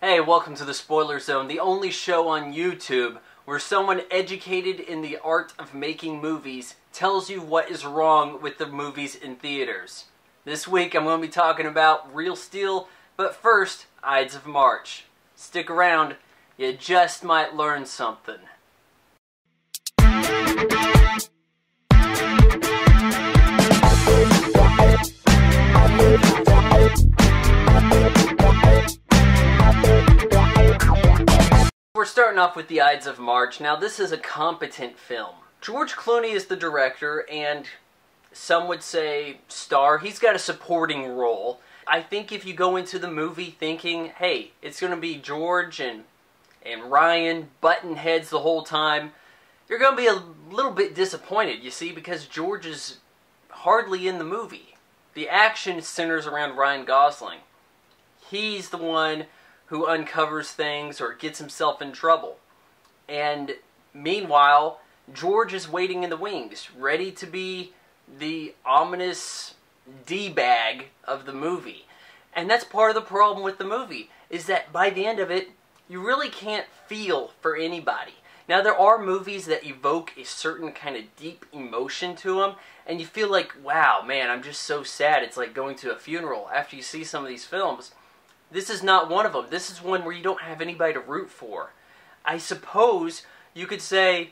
Hey, welcome to the Spoiler Zone, the only show on YouTube where someone educated in the art of making movies tells you what is wrong with the movies in theaters. This week I'm going to be talking about Real Steel, but first, Ides of March. Stick around, you just might learn something. We're starting off with the Ides of March. Now, this is a competent film. George Clooney is the director, and some would say star. He's got a supporting role. I think if you go into the movie thinking, hey, it's going to be George and Ryan button heads the whole time, you're going to be a little bit disappointed, you see, because George is hardly in the movie. The action centers around Ryan Gosling. He's the one who uncovers things or gets himself in trouble. And meanwhile, George is waiting in the wings, ready to be the ominous D-bag of the movie. And that's part of the problem with the movie, is that by the end of it, you really can't feel for anybody. Now, there are movies that evoke a certain kind of deep emotion to them, and you feel like, wow, man, I'm just so sad. It's like going to a funeral after you see some of these films. This is not one of them. This is one where you don't have anybody to root for. I suppose you could say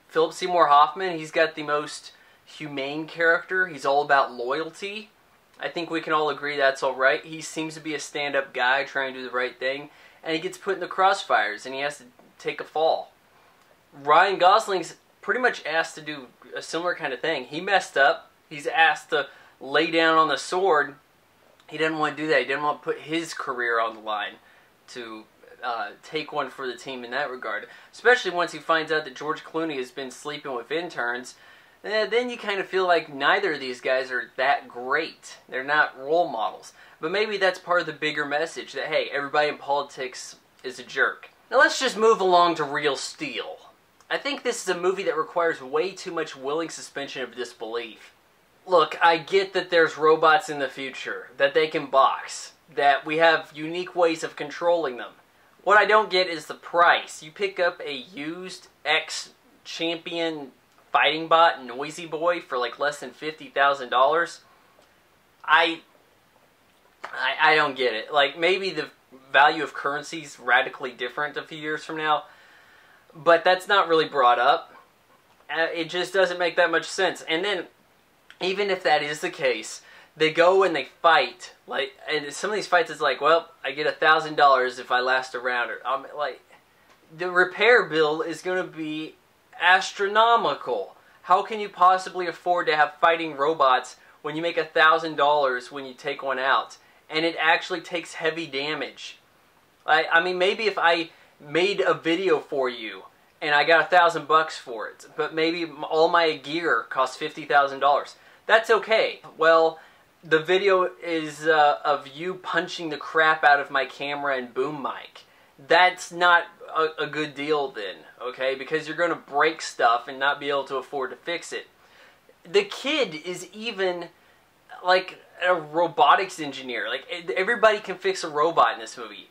Philip Seymour Hoffman, he's got the most humane character. He's all about loyalty. I think we can all agree that's all right. He seems to be a stand-up guy trying to do the right thing, and he gets put in the crossfires, and he has to take a fall. Ryan Gosling's pretty much asked to do a similar kind of thing. He messed up. He's asked to lay down on the sword. He didn't want to do that. He didn't want to put his career on the line to take one for the team in that regard. Especially once he finds out that George Clooney has been sleeping with interns. Then you kind of feel like neither of these guys are that great. They're not role models. But maybe that's part of the bigger message that, hey, everybody in politics is a jerk. Now let's just move along to Real Steel. I think this is a movie that requires way too much willing suspension of disbelief. Look, I get that there's robots in the future, that they can box, that we have unique ways of controlling them. What I don't get is the price. You pick up a used ex-champion fighting bot, Noisy Boy, for like less than $50,000. I don't get it. Like, maybe the value of currency is radically different a few years from now, but that's not really brought up. It just doesn't make that much sense. And then, even if that is the case, they go and they fight. Like, and some of these fights is like, well, I get $1,000 if I last a round. Or like, the repair bill is going to be astronomical. How can you possibly afford to have fighting robots when you make $1,000 when you take one out, and it actually takes heavy damage? I mean, maybe if I made a video for you and I got $1,000 for it, but maybe all my gear costs $50,000. That's okay. Well, the video is of you punching the crap out of my camera and boom mic. That's not a good deal then, okay? Because you're going to break stuff and not be able to afford to fix it. The kid is even like a robotics engineer. Like, everybody can fix a robot in this movie.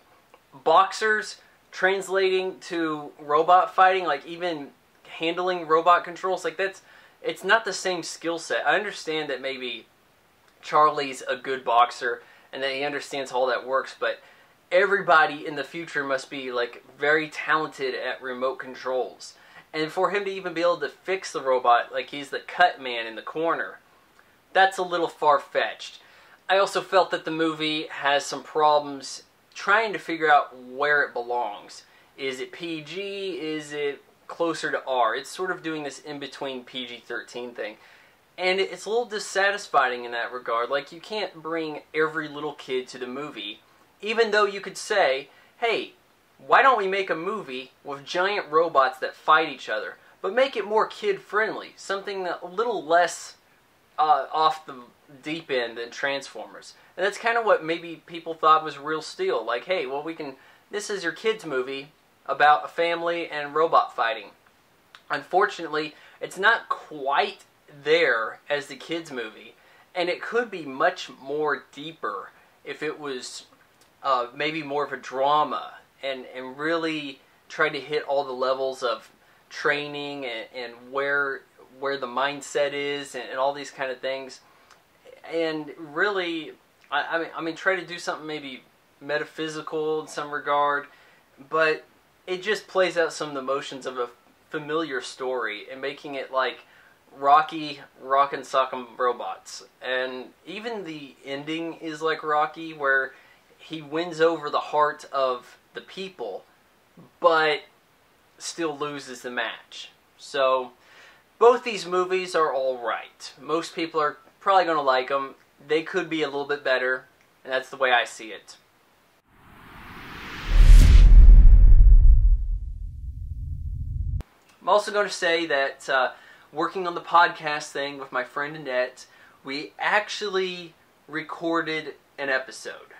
Boxers translating to robot fighting, like even handling robot controls, like it's not the same skill set. I understand that maybe Charlie's a good boxer and that he understands how all that works, but everybody in the future must be like very talented at remote controls. And for him to even be able to fix the robot like he's the cut man in the corner, that's a little far-fetched. I also felt that the movie has some problems trying to figure out where it belongs. Is it PG? Is it closer to R? It's sort of doing this in-between PG-13 thing. And it's a little dissatisfying in that regard. Like, you can't bring every little kid to the movie, even though you could say, hey, why don't we make a movie with giant robots that fight each other, but make it more kid-friendly, something a little less off the deep end than Transformers. And that's kind of what maybe people thought was Real Steel. Like, hey, well, this is your kids' movie about a family and robot fighting. Unfortunately, it's not quite there as the kids' movie, and it could be much more deeper if it was maybe more of a drama, and really try to hit all the levels of training and where the mindset is, and all these kind of things. And really, I mean, try to do something maybe metaphysical in some regard, but it just plays out some of the emotions of a familiar story and making it like Rocky rockin' sock'em robots. And even the ending is like Rocky, where he wins over the heart of the people, but still loses the match. So both these movies are all right. Most people are probably going to like them. They could be a little bit better, and that's the way I see it. I'm also going to say that working on the podcast thing with my friend Annette, we actually recorded an episode.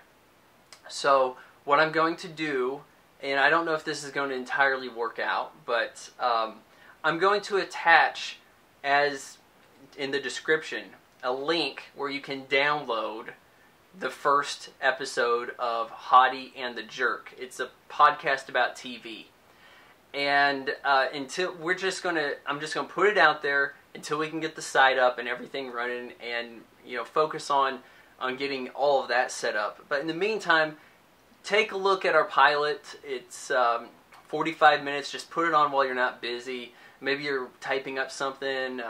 So what I'm going to do, and I don't know if this is going to entirely work out, but I'm going to attach, as in the description, a link where you can download the first episode of Hottie and the Jerk. It's a podcast about TV. And until I'm just gonna put it out there until we can get the site up and everything running, and focus on getting all of that set up. But in the meantime, take a look at our pilot. It's 45 minutes. Just put it on while you're not busy. Maybe you're typing up something,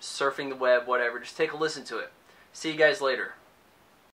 surfing the web, whatever. Just take a listen to it. See you guys later.